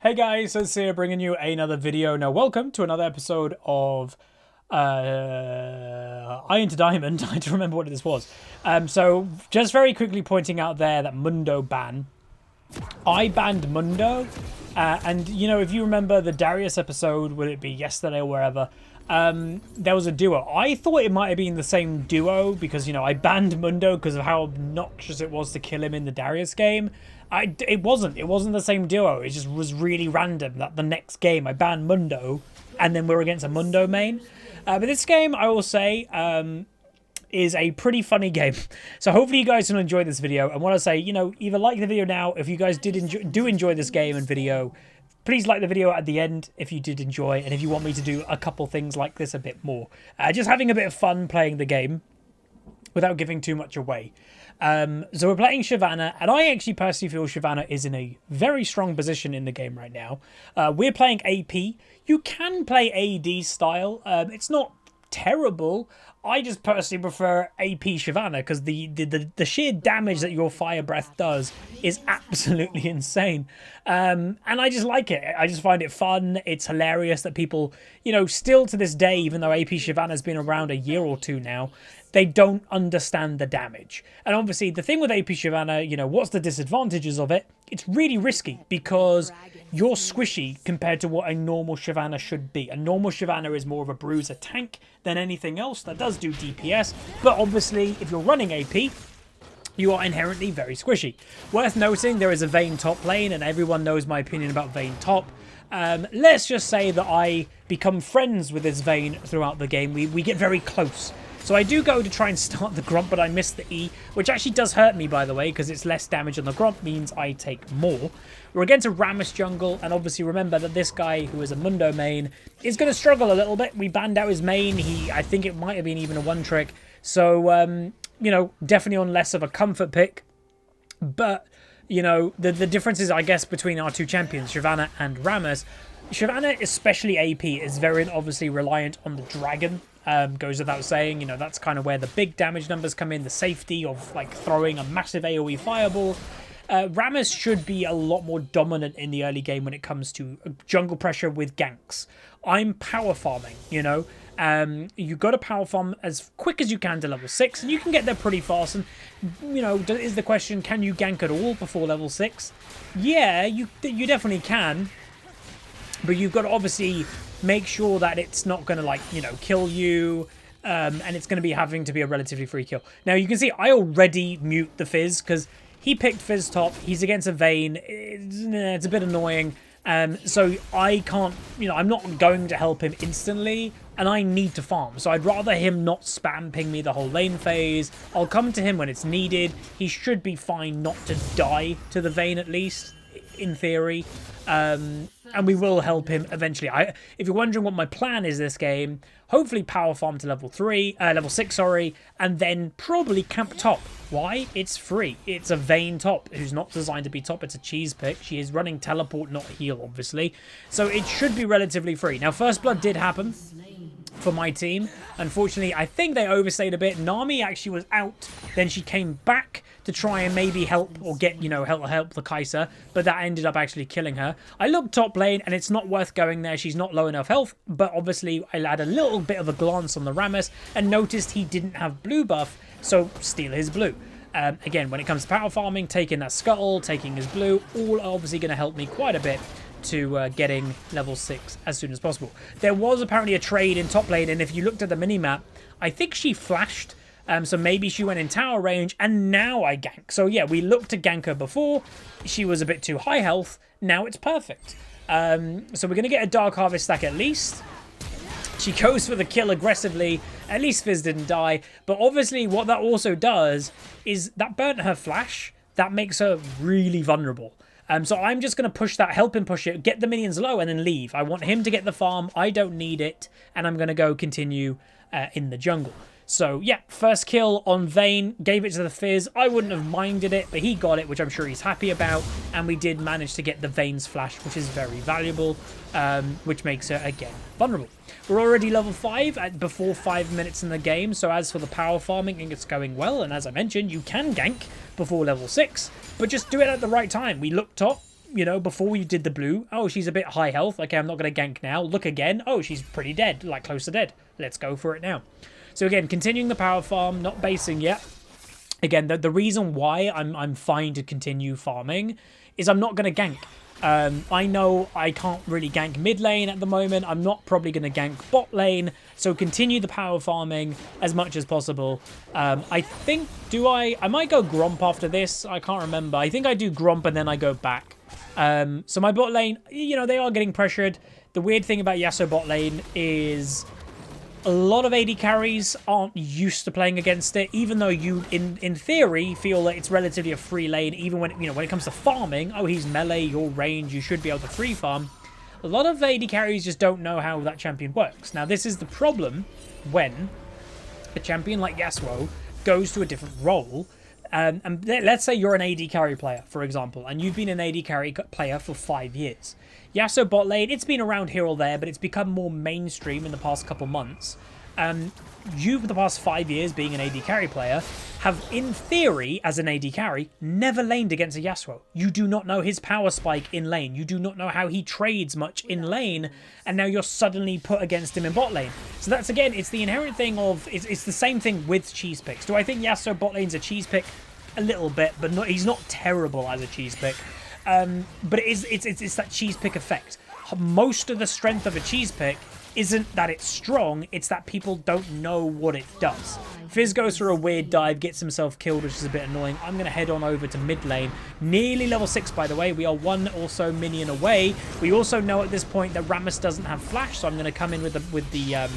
Hey guys, it's here bringing you another video. Now welcome to another episode of Iron to Diamond. I don't remember what this was. So just very quickly pointing out there that Mundo ban. I banned Mundo, and you know, if you remember the Darius episode, would it be yesterday or wherever, there was a duo. I thought it might have been the same duo because, you know, I banned Mundo because of how obnoxious it was to kill him in the Darius game. It wasn't the same duo. It just was really random that the next game I banned Mundo and then we're against a Mundo main. But this game, I will say, is a pretty funny game. So hopefully you guys will enjoy this video. And what I say, you know, either like the video now if you guys do enjoy this game and video. Please like the video at the end if you did enjoy, and if you want me to do a couple things like this a bit more. Just having a bit of fun playing the game without giving too much away. So we're playing Shyvana, and I actually personally feel Shyvana is in a very strong position in the game right now. We're playing AP. You can play AD style. It's not terrible. I just personally prefer AP Shyvana because the sheer damage that your fire breath does is absolutely insane. And I just like it. I just find it fun. It's hilarious that people, you know, still to this day, even though AP Shyvana has been around a year or two now, they don't understand the damage. And obviously the thing with AP Shyvana, you know, what's the disadvantages of it? It's really risky because you're squishy compared to what a normal Shyvana should be. A normal Shyvana is more of a bruiser tank than anything else that does do DPS. But obviously, if you're running AP, you are inherently very squishy. Worth noting, there is a Vayne top lane, and everyone knows my opinion about Vayne top. Let's just say that I become friends with this Vayne throughout the game. We get very close. So I do go to try and start the Gromp, but I miss the E, which actually does hurt me, by the way, because it's less damage on the Gromp, means I take more. We're against a Rammus jungle, and obviously remember that this guy, who is a Mundo main, is going to struggle a little bit. We banned out his main. I think it might have been even a one-trick. So, you know, definitely on less of a comfort pick. But, you know, the difference is, I guess, between our two champions, Shyvana and Rammus. Shyvana, especially AP, is very obviously reliant on the dragon. Goes without saying, you know, that's kind of where the big damage numbers come in, the safety of like throwing a massive AoE fireball. Rammus should be a lot more dominant in the early game when it comes to jungle pressure with ganks. I'm power farming, you know. You got to power farm as quick as you can to level 6, and you can get there pretty fast. And, you know, is the question, can you gank at all before level 6? Yeah, you definitely can. But you've got to obviously make sure that it's not going to, like, you know, kill you, and it's going to be having to be a relatively free kill. Now, you can see I already mute the Fizz because he picked Fizz top. He's against a Vayne. It's a bit annoying. So I can't, you know, I'm not going to help him instantly, and I need to farm. So I'd rather him not spam ping me the whole lane phase. I'll come to him when it's needed. He should be fine not to die to the Vayne, at least, in theory. And we will help him eventually. If you're wondering what my plan is this game, hopefully power farm to level 6, sorry, and then probably camp top. Why? It's free. It's a Vayne top who's not designed to be top. It's a cheese pick. She is running teleport, not heal, obviously. So it should be relatively free. Now, first blood did happen for my team. Unfortunately, I think they overstayed a bit. Nami actually was out. Then she came back to try and maybe help or get, you know, help the Kai'Sa, but that ended up actually killing her. I looked top lane, and it's not worth going there. She's not low enough health, but obviously I had a little bit of a glance on the Rammus and noticed he didn't have blue buff, so steal his blue. Again, when it comes to power farming, taking that scuttle, taking his blue, all are obviously going to help me quite a bit to getting level 6 as soon as possible. There was apparently a trade in top lane, and if you looked at the minimap, I think she flashed. So maybe she went in tower range, and now I gank. So yeah, we looked to gank her before. She was a bit too high health. Now it's perfect. So we're going to get a Dark Harvest stack at least. She goes for the kill aggressively. At least Fizz didn't die. But obviously what that also does is that burnt her flash. That makes her really vulnerable. So I'm just going to push that, help him push it, get the minions low, and then leave. I want him to get the farm. I don't need it. And I'm going to go continue in the jungle. So, yeah, first kill on Vayne, gave it to the Fizz. I wouldn't have minded it, but he got it, which I'm sure he's happy about. And we did manage to get the Vayne's flash, which is very valuable, which makes her, again, vulnerable. We're already level 5 before 5 minutes in the game, so as for the power farming, it's going well. And as I mentioned, you can gank before level 6, but just do it at the right time. We looked top. you know, before we did the blue. Oh, she's a bit high health. Okay, I'm not going to gank now. Look again. Oh, she's pretty dead, like close to dead. Let's go for it now. So again, continuing the power farm, not basing yet. Again, the reason why I'm fine to continue farming is I'm not going to gank. I know I can't really gank mid lane at the moment. I'm not probably going to gank bot lane. So continue the power farming as much as possible. I think, I might go Gromp after this. I can't remember. I think I do Gromp and then I go back. So my bot lane, you know, they are getting pressured. The weird thing about Yasuo bot lane is a lot of AD carries aren't used to playing against it, even though you, in theory, feel that it's relatively a free lane, even when, you know, when it comes to farming. Oh, he's melee, you're range, you should be able to free farm. A lot of AD carries just don't know how that champion works. Now, this is the problem when a champion like Yasuo goes to a different role. And let's say you're an AD carry player, for example, and you've been an AD carry player for 5 years. Yasuo bot lane, it's been around here or there, but it's become more mainstream in the past couple months. You, for the past 5 years, being an AD carry player, have, in theory, as an AD carry, never laned against a Yasuo. You do not know his power spike in lane. You do not know how he trades much in lane, and now you're suddenly put against him in bot lane. So that's, again, it's the inherent thing of, it's the same thing with cheese picks. Do I think Yasuo bot lane's a cheese pick? A little bit, but he's not terrible as a cheese pick. But it's that cheese pick effect. Most of the strength of a cheese pick isn't that it's strong, it's that people don't know what it does. Fizz goes for a weird dive, gets himself killed, which is a bit annoying. I'm going to head on over to mid lane. Nearly level 6, by the way. We are one or so minion away. We also know at this point that Rammus doesn't have flash, so I'm going to come in with the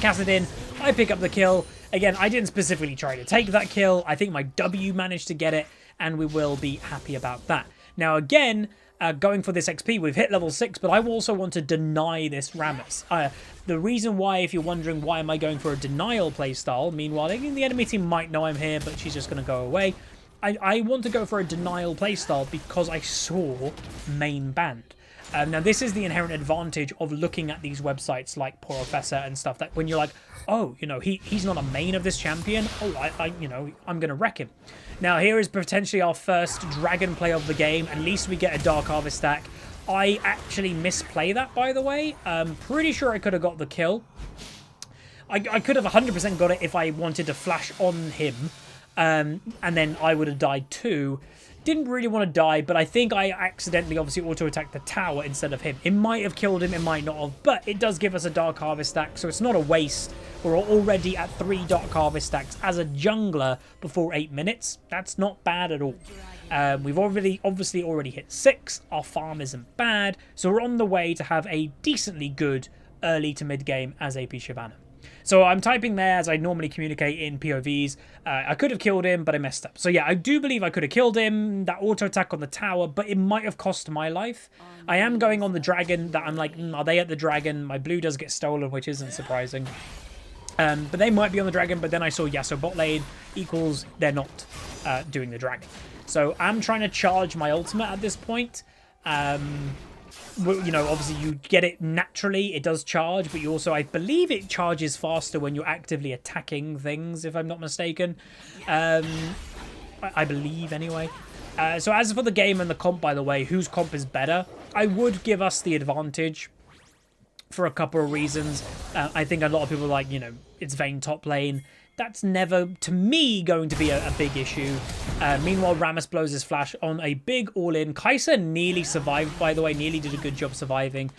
Kassadin. I pick up the kill. Again, I didn't specifically try to take that kill. I think my W managed to get it, and we will be happy about that. Now, again, going for this XP, we've hit level 6, but I also want to deny this Rammus. The reason why, if you're wondering why am I going for a denial playstyle, meanwhile, the enemy team might know I'm here, but she's just going to go away. I want to go for a denial playstyle because I saw main banned. Now, this is the inherent advantage of looking at these websites like Professor and stuff, that when you're like, oh, you know, he's not a main of this champion. Oh, you know, I'm going to wreck him. Now, here is potentially our first dragon play of the game. At least we get a Dark Harvest stack. I actually misplay that, by the way. Pretty sure I could have got the kill. I could have 100% got it if I wanted to flash on him. And then I would have died too. Didn't really want to die, but I think I accidentally obviously auto-attacked the tower instead of him. It might have killed him, it might not have, but it does give us a Dark Harvest stack, so it's not a waste. We're already at 3 Dark Harvest stacks as a jungler before 8 minutes. That's not bad at all. We've obviously already hit 6. Our farm isn't bad, so we're on the way to have a decently good early to mid game as AP Shyvana. So I'm typing there as I normally communicate in POVs. I could have killed him, but I messed up. So yeah, I do believe I could have killed him, that auto attack on the tower, but it might have cost my life. I am going on the dragon, that I'm like, are they at the dragon? My blue does get stolen, which isn't surprising. But they might be on the dragon, but then I saw Yasuo bot lane equals they're not doing the dragon. So I'm trying to charge my ultimate at this point. You know, obviously you get it naturally, it does charge, but you also, I believe it charges faster when you're actively attacking things, if I'm not mistaken. I believe, anyway. So as for the game and the comp, by the way, whose comp is better? I would give us the advantage for a couple of reasons. I think a lot of people are like, you know, it's Vayne top lane. That's never, to me, going to be a big issue. Meanwhile, Rammus blows his flash on a big all-in. Kai'Sa nearly survived, by the way. Nearly did a good job surviving.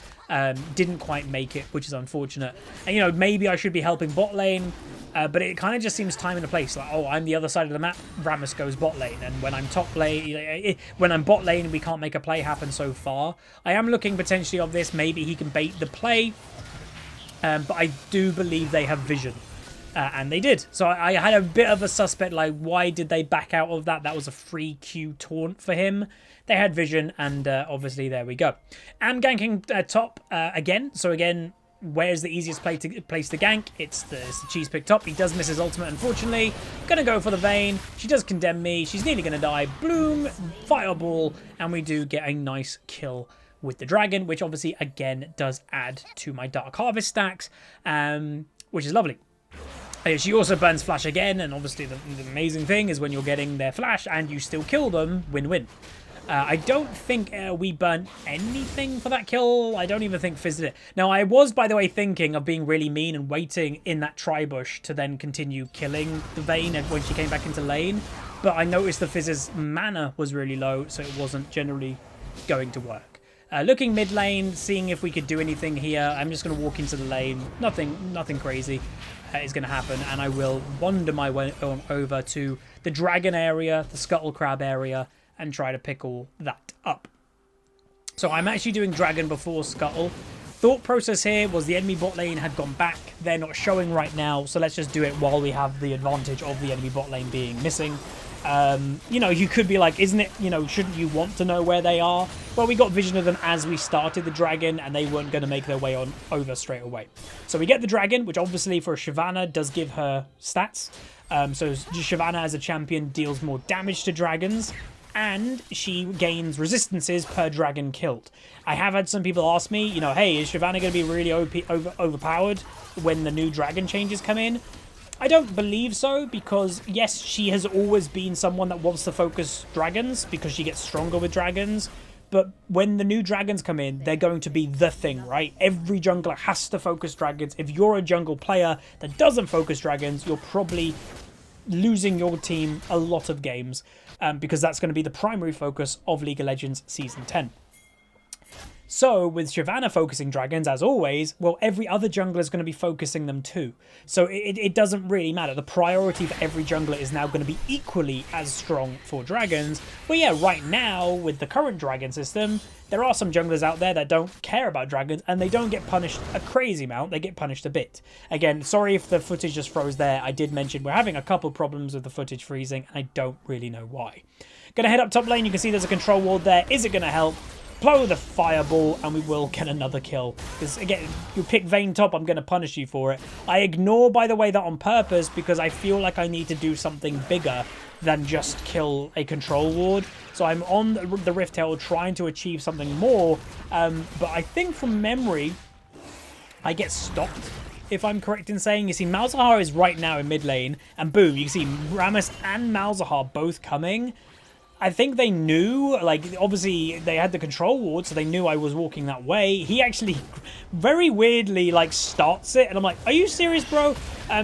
Didn't quite make it, which is unfortunate. And, you know, maybe I should be helping bot lane. But it kind of just seems time and a place. Like, oh, I'm the other side of the map. Rammus goes bot lane. And when I'm top lane, when I'm bot lane, we can't make a play happen so far. I am looking potentially of this. Maybe he can bait the play. But I do believe they have vision. And they did. So I had a bit of a suspect, like, why did they back out of that? That was a free Q taunt for him. They had vision, and obviously there we go. I'm ganking top again. So again, where's the easiest place to gank? It's the cheese pick top. He does miss his ultimate, unfortunately. Gonna go for the Vayne. She does condemn me. She's nearly gonna die. Bloom, fireball, and we do get a nice kill with the dragon, which obviously, again, does add to my Dark Harvest stacks, which is lovely. She also burns flash again, and obviously the amazing thing is when you're getting their flash and you still kill them, win-win. I don't think we burnt anything for that kill. I don't even think Fizz did it. Now, I was, by the way, thinking of being really mean and waiting in that tri-bush to then continue killing the Vayne when she came back into lane. But I noticed the Fizz's mana was really low, so it wasn't generally going to work. Looking mid lane, seeing if we could do anything here. I'm just going to walk into the lane. Nothing crazy is going to happen. And I will wander my way over to the dragon area, the scuttle crab area, and try to pick all that up. So I'm actually doing dragon before scuttle. Thought process here was the enemy bot lane had gone back. They're not showing right now, so let's just do it while we have the advantage of the enemy bot lane being missing. You know, you could be like, isn't it, you know, shouldn't you want to know where they are? Well, we got vision of them as we started the dragon, and they weren't going to make their way on over straight away. So we get the dragon, which obviously for Shyvana does give her stats. So Shyvana as a champion deals more damage to dragons, and she gains resistances per dragon killed. I have had some people ask me, you know, hey, is Shyvana going to be really overpowered when the new dragon changes come in? I don't believe so, because yes, she has always been someone that wants to focus dragons because she gets stronger with dragons. But when the new dragons come in, they're going to be the thing, right? Every jungler has to focus dragons. If you're a jungle player that doesn't focus dragons, you're probably losing your team a lot of games, because that's going to be the primary focus of League of Legends Season 10. So with Shyvana focusing dragons, as always, well, every other jungler is going to be focusing them too. So it doesn't really matter. The priority for every jungler is now going to be equally as strong for dragons. But yeah, right now, with the current dragon system, there are some junglers out there that don't care about dragons, and they don't get punished a crazy amount. They get punished a bit. Again, sorry if the footage just froze there. I did mention we're having a couple problems with the footage freezing, and I don't really know why. Going to head up top lane. You can see there's a control ward there. Is it going to help? Blow the fireball, and we will get another kill. Because, again, you pick Vayne top, I'm going to punish you for it. I ignore, by the way, that on purpose, because I feel like I need to do something bigger than just kill a control ward. So I'm on the Rift Tail trying to achieve something more. But I think from memory, I get stopped, if I'm correct in saying. You see, Malzahar is right now in mid lane, and boom, you can see Rammus and Malzahar both coming. I think they knew, like, obviously they had the control ward, so they knew I was walking that way. He actually very weirdly, like, starts it, and I'm like, are you serious, bro?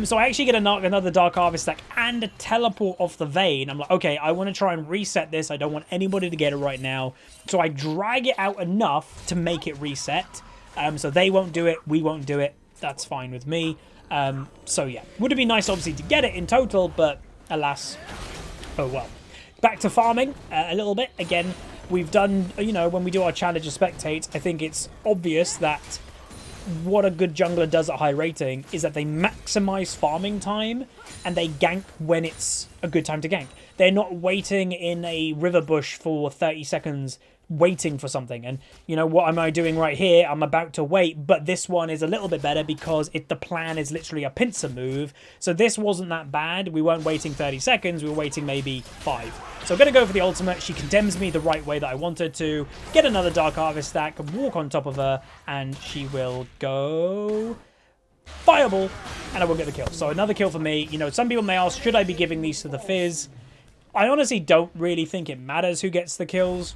So I actually get another Dark Harvest stack and a teleport off the Vayne. I'm like, okay, I want to try and reset this. I don't want anybody to get it right now. So I drag it out enough to make it reset. So they won't do it, we won't do it. That's fine with me. So yeah, would have been nice, obviously, to get it in total, but alas, oh well. Back to farming a little bit. Again, we've done, you know, when we do our challenge of spectate, I think it's obvious that what a good jungler does at high rating is that they maximize farming time and they gank when it's a good time to gank. They're not waiting in a river bush for 30 seconds waiting for something. And you know, what am I doing right here? I'm about to wait, but this one is a little bit better because the plan is literally a pincer move. So this wasn't that bad. We weren't waiting 30 seconds. We were waiting maybe 5. So I'm going to go for the ultimate. She condemns me the right way that I wanted to. Get another Dark Harvest stack, walk on top of her, and she will go Fireball, and I will get the kill. So another kill for me. You know, some people may ask, should I be giving these to the Fizz? I honestly don't really think it matters who gets the kills.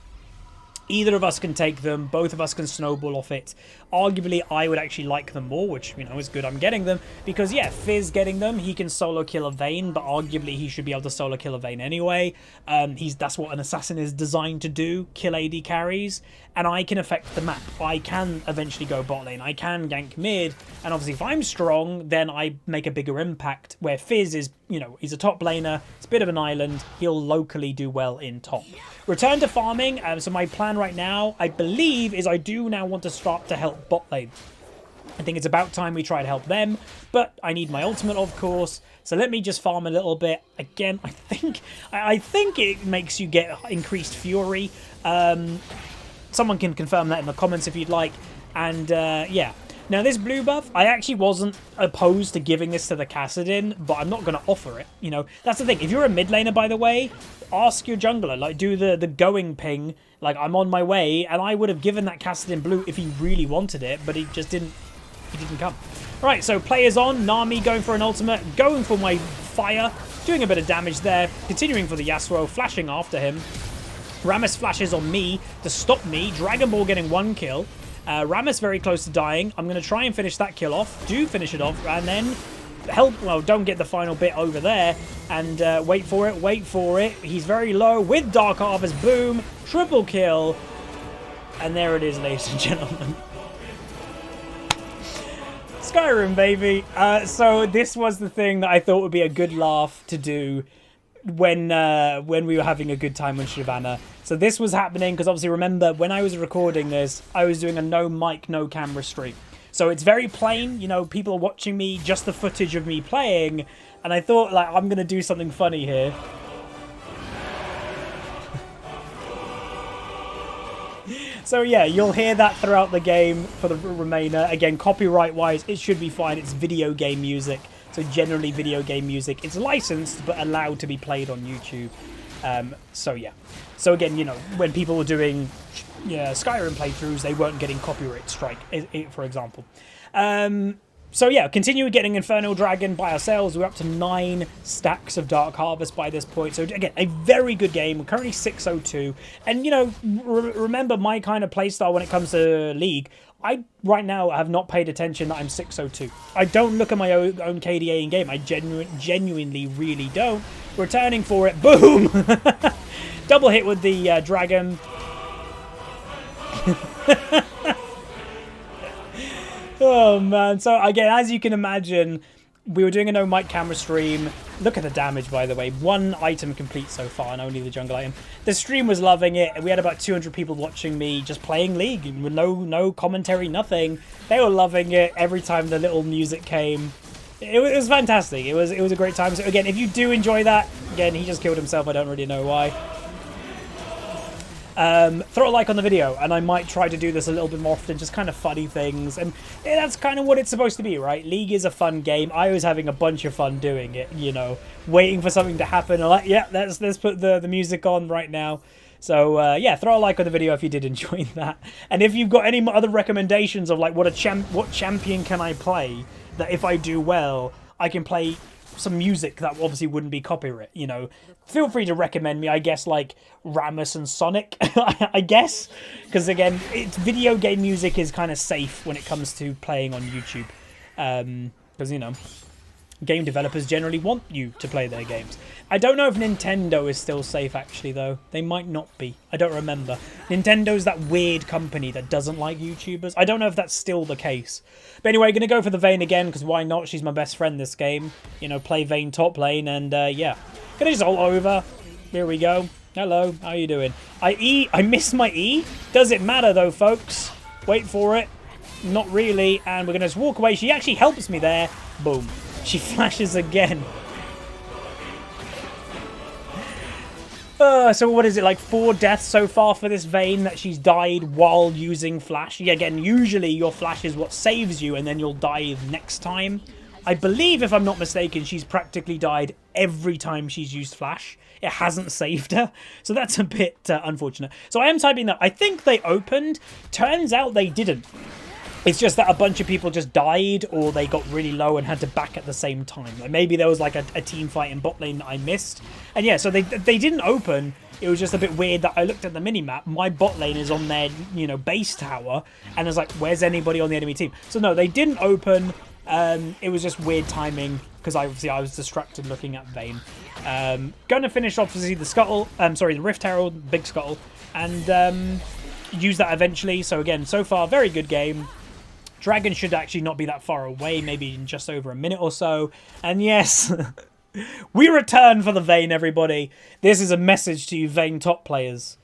Either of us can take them. Both of us can snowball off it. Arguably, I would actually like them more, which, you know, is good I'm getting them. Because, yeah, Fizz getting them, he can solo kill a Vayne, but arguably he should be able to solo kill a Vayne anyway. That's what an assassin is designed to do, kill AD carries. And I can affect the map. I can eventually go bot lane. I can gank mid. And obviously, if I'm strong, then I make a bigger impact. Where Fizz is, you know, he's a top laner. It's a bit of an island. He'll locally do well in top. Return to farming. So my plan right now, I believe, is I do now want to start to help bot lane. I think it's about time we try to help them, but I need my ultimate, of course. So let me just farm a little bit. Again, I think it makes you get increased fury. Someone can confirm that in the comments if you'd like. And yeah. Now, this blue buff, I actually wasn't opposed to giving this to the Kassadin, but I'm not going to offer it. You know, that's the thing. If you're a mid laner, by the way, ask your jungler. Like, do the going ping. Like, I'm on my way, and I would have given that Kassadin blue if he really wanted it, but he just didn't. He didn't come. Right, so players on. Nami going for an ultimate, going for my fire, doing a bit of damage there, continuing for the Yasuo, flashing after him. Rammus flashes on me to stop me. Dragon Ball getting 1 kill. Rammus very close to dying. I'm going to try and finish that kill off. Do finish it off. And then don't get the final bit over there. And wait for it. Wait for it. He's very low with Dark Harvest. Boom. Triple kill. And there it is, ladies and gentlemen. Skyrim, baby. So this was the thing that I thought would be a good laugh to do when we were having a good time on Shyvana. So this was happening because obviously remember when I was recording this, I was doing a no mic, no camera stream. So it's very plain, you know, people are watching me, just the footage of me playing, and I thought like I'm gonna do something funny here. So yeah, you'll hear that throughout the game for the remainder. Again, copyright-wise, it should be fine. It's video game music. So generally video game music. It's licensed, but allowed to be played on YouTube. So yeah. So again, you know, when people were doing Skyrim playthroughs, they weren't getting copyright strike, for example. So yeah, continue getting Infernal Dragon by ourselves. We're up to 9 stacks of Dark Harvest by this point. So again, a very good game. We're currently 602. And, you know, remember my kind of playstyle when it comes to League. I, right now, have not paid attention that I'm 602. I don't look at my own KDA in-game. I genuinely really don't. Returning for it. Boom! Double hit with the dragon. Oh, man. So, again, as you can imagine, we were doing a no mic camera stream. Look at the damage, by the way. 1 item complete so far, and only the jungle item. The stream was loving it. We had about 200 people watching me just playing League with no commentary, nothing. They were loving it every time the little music came. It was fantastic. It was a great time. So, again, if you do enjoy that, again, he just killed himself. I don't really know why. Throw a like on the video, and I might try to do this a little bit more often, just kind of funny things, and that's kind of what it's supposed to be, right? League is a fun game. I was having a bunch of fun doing it, you know, waiting for something to happen. I'm like, yeah, let's put the music on right now. So yeah, throw a like on the video if you did enjoy that, and if you've got any other recommendations of like what champion can I play that if I do well I can play some music that obviously wouldn't be copyright, you know, feel free to recommend me. I guess like Rammus and Sonic, I guess, because again, it's video game music is kind of safe when it comes to playing on YouTube, because you know, game developers generally want you to play their games. I don't know if Nintendo is still safe actually though. They might not be. I don't remember. Nintendo's that weird company that doesn't like YouTubers. I don't know if that's still the case. But anyway, gonna go for the Vayne again because why not? She's my best friend this game. You know, play Vayne top lane and yeah. Gonna just ult over. Here we go. Hello, how you doing? I missed my E. Does it matter though, folks? Wait for it. Not really. And we're gonna just walk away. She actually helps me there. Boom. She flashes again. So what is it, like 4 deaths so far for this Vayne that she's died while using flash? Yeah, again, usually your flash is what saves you and then you'll die next time. I believe, if I'm not mistaken, she's practically died every time she's used flash. It hasn't saved her. So that's a bit unfortunate. So I am typing that. I think they opened. Turns out they didn't. It's just that a bunch of people just died or they got really low and had to back at the same time. Like maybe there was like a team fight in bot lane that I missed. And yeah, so they didn't open. It was just a bit weird that I looked at the minimap. My bot lane is on their, you know, base tower. And it's like, where's anybody on the enemy team? So no, they didn't open. It was just weird timing because obviously I was distracted looking at Vayne. Going to finish off to see the Scuttle. Sorry, the Rift Herald, big Scuttle. And use that eventually. So again, so far, very good game. Dragon should actually not be that far away, maybe in just over a minute or so. And yes, we return for the Vayne, everybody. This is a message to you Vayne top players.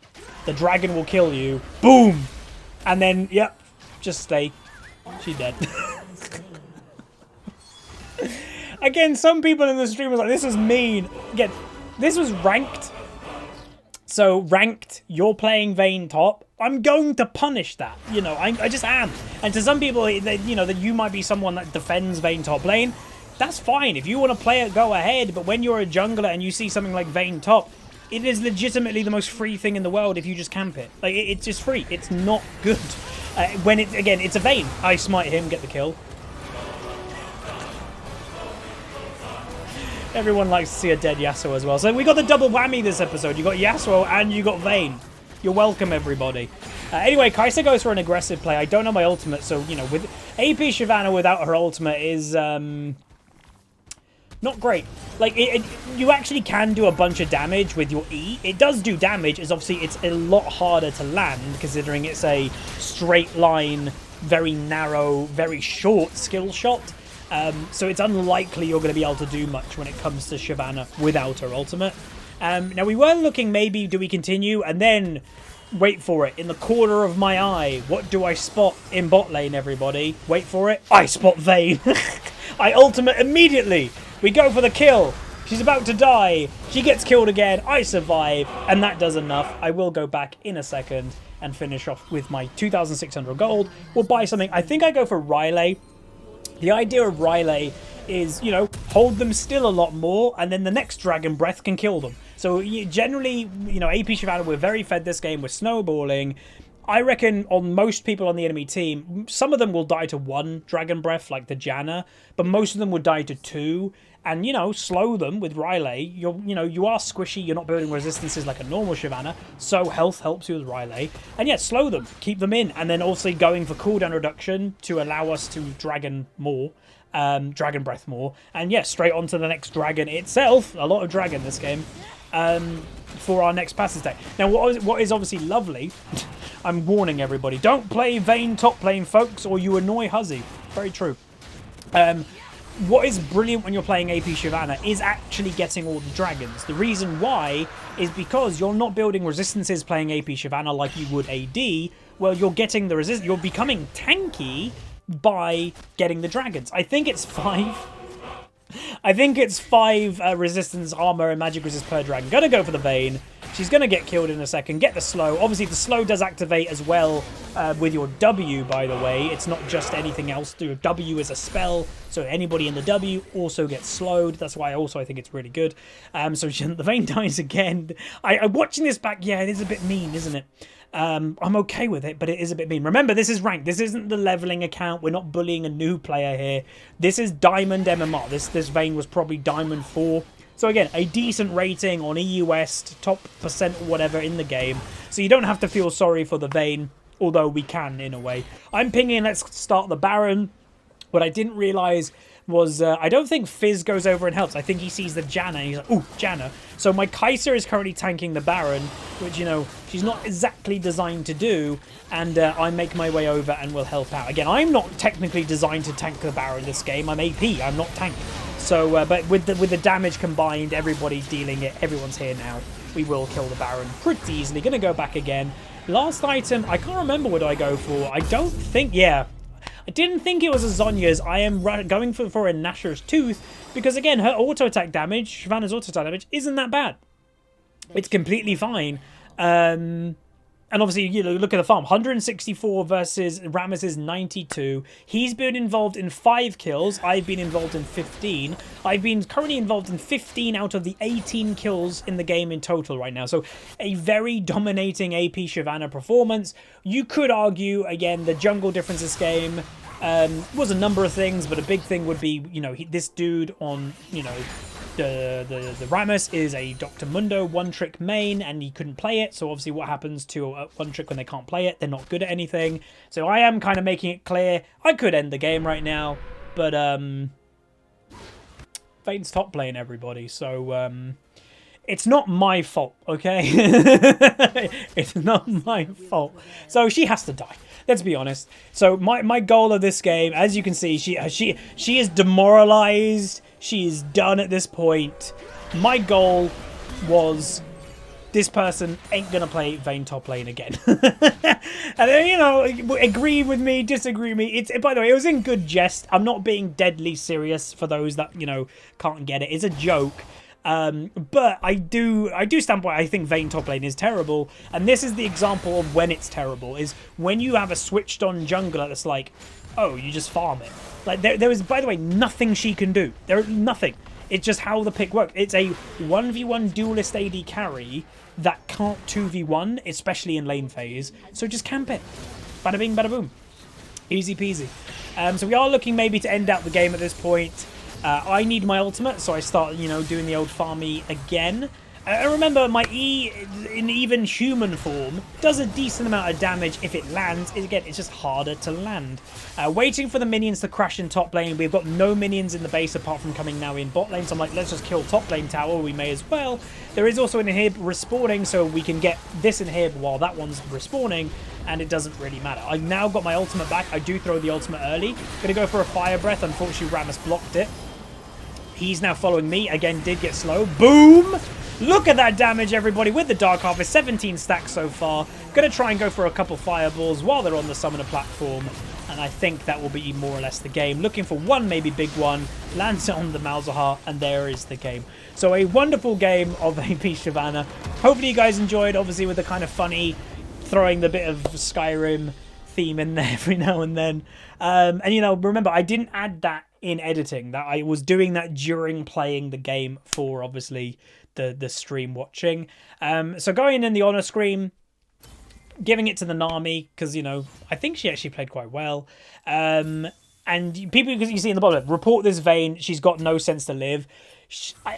The dragon will kill you. Boom! And then, yep, just stay. She's dead. Again, some people in the stream was like, this is mean. Again, this was ranked. So, ranked, you're playing Vayne top. I'm going to punish that. You know, I just am. And to some people, you know, that you might be someone that defends Vayne top lane. That's fine. If you want to play it, go ahead. But when you're a jungler and you see something like Vayne top, it is legitimately the most free thing in the world if you just camp it. Like, it's just free. It's not good. When it, again, it's a Vayne. I smite him, get the kill. Everyone likes to see a dead Yasuo as well. So we got the double whammy this episode. You got Yasuo and you got Vayne. You're welcome, everybody. Anyway, Kai'Sa goes for an aggressive play. I don't know my ultimate, so, you know, with AP Shyvana without her ultimate is not great. Like, you actually can do a bunch of damage with your E. It does do damage. It's obviously, it's a lot harder to land, considering it's a straight line, very narrow, very short skill shot. So it's unlikely you're going to be able to do much when it comes to Shyvana without her ultimate. Now, we were looking, maybe, do we continue? And then, wait for it, in the corner of my eye, what do I spot in bot lane, everybody? Wait for it. I spot Vayne. I ultimate immediately. We go for the kill. She's about to die. She gets killed again. I survive. And that does enough. I will go back in a second and finish off with my 2,600 gold. We'll buy something. I think I go for Riley. The idea of Riley is, you know, hold them still a lot more, and then the next Dragon Breath can kill them. So generally, you know, AP Shyvana, we're very fed this game. We're snowballing. I reckon on most people on the enemy team, some of them will die to 1 Dragon Breath, like the Janna, but most of them would die to 2. And, you know, slow them with Riley. You are squishy. You're not building resistances like a normal Shyvana. So health helps you with Riley. And yeah, slow them. Keep them in. And then also going for cooldown reduction to allow us to Dragon Breath more. And yeah, straight on to the next dragon itself. A lot of dragon this game. For our next passive deck. Now, what is obviously lovely, I'm warning everybody, don't play Vayne top lane, folks, or you annoy Huzzy. Very true. What is brilliant when you're playing AP Shyvana is actually getting all the dragons. The reason why is because you're not building resistances playing AP Shyvana like you would AD. Well, you're getting the resist. You're becoming tanky by getting the dragons. I think it's 5. I think it's 5 resistance armor and magic resist per dragon. Gonna go for the Vayne. She's gonna get killed in a second. Get the slow. Obviously, the slow does activate as well with your W, by the way. It's not just anything else. Your W is a spell, so anybody in the W also gets slowed. That's why I think it's really good. So the Vayne dies again. I'm watching this back. Yeah, it is a bit mean, isn't it? I'm okay with it, but it is a bit mean. Remember, this is ranked. This isn't the leveling account. We're not bullying a new player here. This is Diamond MMR. This Vayne was probably Diamond 4. So again, a decent rating on EU West, top percent or whatever in the game. So you don't have to feel sorry for the Vayne, although we can in a way. I'm pinging, let's start the Baron. What I didn't realise was, I don't think Fizz goes over and helps. I think he sees the Janna, and he's like, ooh, Janna. So my Kai'Sa is currently tanking the Baron, which, you know, she's not exactly designed to do, and I make my way over and will help out. Again, I'm not technically designed to tank the Baron this game. I'm AP, I'm not tank. So, but with the damage combined, everybody's dealing it. Everyone's here now. We will kill the Baron pretty easily. Gonna go back again. Last item, I can't remember what I go for. I don't think, yeah. I didn't think it was a Zhonya's. I am going for a Nashor's Tooth because, again, her auto-attack damage, Shyvana's auto-attack damage, isn't that bad. It's completely fine. And obviously, you know, look at the farm. 164 versus Rames's 92. He's been involved in 5 kills. I've been involved in 15. I've been currently involved in 15 out of the 18 kills in the game in total right now. So a very dominating AP Shyvana performance. You could argue, again, the jungle difference this game was a number of things, but a big thing would be, you know, this dude on, you know, the Rammus is a Dr. Mundo one-trick main, and he couldn't play it. So obviously what happens to a one-trick when they can't play it? They're not good at anything. So I am kind of making it clear. I could end the game right now, but Vayne's top lane, everybody. So it's not my fault, okay? It's not my fault. So she has to die. Let's be honest. So my goal of this game, as you can see, she is demoralized. She is done at this point. My goal was this person ain't going to play Vayne top lane again. And then, you know, agree with me, disagree with me. By the way, it was in good jest. I'm not being deadly serious for those that, you know, can't get it. It's a joke. But I do stand by. I think Vayne top lane is terrible, and this is the example of when it's terrible. Is when you have a switched on jungler that's like, oh, you just farm it. Like there is, by the way, nothing she can do. There is nothing. It's just how the pick works. It's a 1v1 duelist AD carry that can't 2v1, especially in lane phase. So just camp it. Bada bing, bada boom. Easy peasy. So we are looking maybe to end out the game at this point. I need my ultimate, so I start, you know, doing the old farmy again. And remember, my E, in even human form, does a decent amount of damage if it lands. Again, it's just harder to land. Waiting for the minions to crash in top lane. We've got no minions in the base apart from coming now in bot lane. So I'm like, let's just kill top lane tower. We may as well. There is also an inhib respawning, so we can get this inhib while that one's respawning. And it doesn't really matter. I've now got my ultimate back. I do throw the ultimate early. Gonna go for a fire breath. Unfortunately, Rammus blocked it. He's now following me. Again, did get slow. Boom! Look at that damage, everybody, with the Dark Harvest. 17 stacks so far. Going to try and go for a couple fireballs while they're on the summoner platform. And I think that will be more or less the game. Looking for one, maybe big one. Lands it on the Malzahar, and there is the game. So a wonderful game of AP Shyvana. Hopefully you guys enjoyed, obviously, with the kind of funny, throwing the bit of Skyrim theme in there every now and then. And, you know, remember, I didn't add that in editing. That I was doing that during playing the game for, obviously, the stream watching. So going in the honor screen, giving it to the Nami, because, you know, I think she actually played quite well. And people, because you see in the bottom, report this Vayne, she's got no sense to live.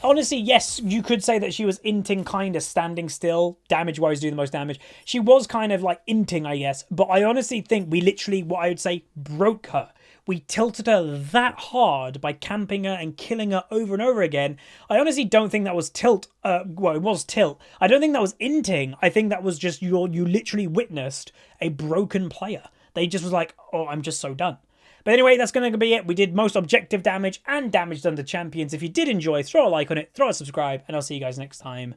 Honestly, yes, you could say that she was inting, kind of standing still, damage-wise doing the most damage. She was kind of like inting, I guess, but I honestly think we literally, what I would say, broke her. We tilted her that hard by camping her and killing her over and over again. I honestly don't think that was tilt. Well, it was tilt. I don't think that was inting. I think that was just you literally witnessed a broken player. They just was like, oh, I'm just so done. But anyway, that's going to be it. We did most objective damage and damage done to champions. If you did enjoy, throw a like on it, throw a subscribe, and I'll see you guys next time.